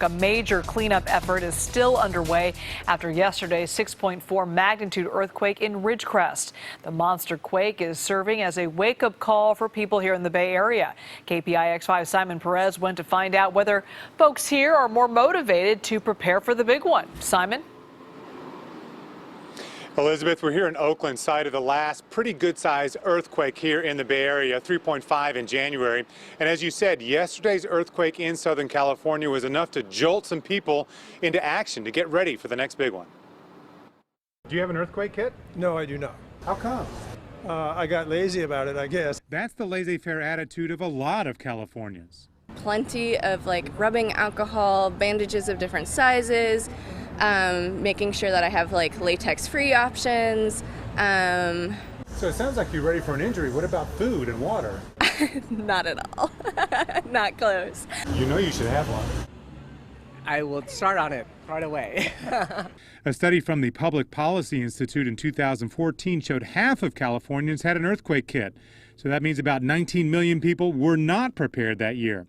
A major cleanup effort is still underway after yesterday's 6.4 magnitude earthquake in Ridgecrest. The monster quake is serving as a wake-up call for people here in the Bay Area. KPIX 5 Simon Perez went to find out whether folks here are more motivated to prepare for the big one. Simon? Elizabeth, we're here in Oakland, site of the last pretty good-sized earthquake here in the Bay Area, 3.5 in January. And as you said, yesterday's earthquake in Southern California was enough to jolt some people into action to get ready for the next big one. Do you have an earthquake kit? No, I do not. How come? I got lazy about it, I guess. That's the laissez-faire attitude of a lot of Californians. Plenty of rubbing alcohol, bandages of different sizes, making sure that I have latex-free options. So it sounds like you're ready for an injury. What about food and water? Not at all. Not close. You know you should have one. I will start on it right away. A study from the Public Policy Institute in 2014 showed half of Californians had an earthquake kit. So that means about 19 million people were not prepared that year.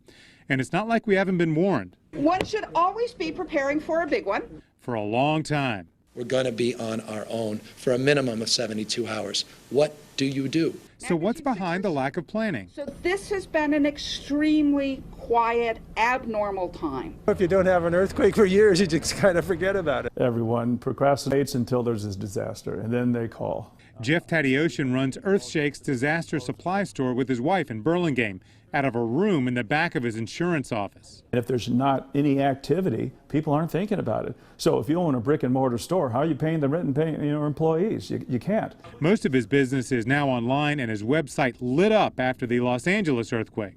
And it's not like we haven't been warned. One should always be preparing for a big one. For a long time. We're going to be on our own for a minimum of 72 hours. What do you do? So what's behind the lack of planning? So this has been an extremely quiet, abnormal time. If you don't have an earthquake for years, you just kind of forget about it. Everyone procrastinates until there's a disaster, and then they call. Jeff Taddeoshan runs Earthshake's disaster supply store with his wife in Burlingame out of a room in the back of his insurance office. And if there's not any activity, people aren't thinking about it. So if you own a brick and mortar store, how are you paying the rent and paying your employees? You can't. Most of his business is now online and his website lit up after the Los Angeles earthquake.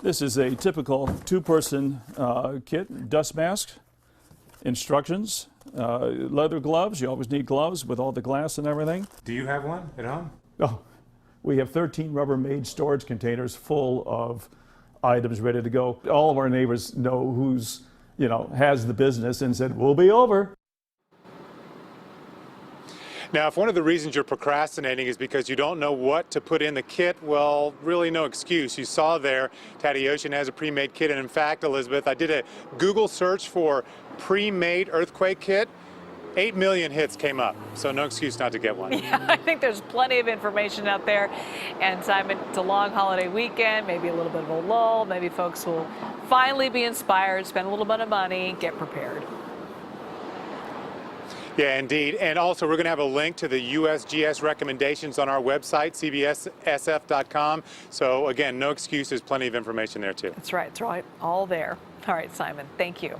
This is a typical two-person kit, dust mask, instructions, leather gloves. You always need gloves with all the glass and everything. Do you have one at home? Oh, we have 13 Rubbermaid storage containers full of items ready to go. All of our neighbors know who's, has the business and said, we'll be over. Now, if one of the reasons you're procrastinating is because you don't know what to put in the kit, well, really no excuse. You saw there, Taddeoshan has a pre-made kit. And in fact, Elizabeth, I did a Google search for pre-made earthquake kit. 8 million hits came up, so no excuse not to get one. Yeah, I think there's plenty of information out there. And Simon, it's a long holiday weekend, maybe a little bit of a lull. Maybe folks will finally be inspired, spend a little bit of money, get prepared. Yeah, indeed. And also, we're going to have a link to the USGS recommendations on our website, cbssf.com. So again, no excuses, plenty of information there too. That's right. It's right all there. All right, Simon, thank you.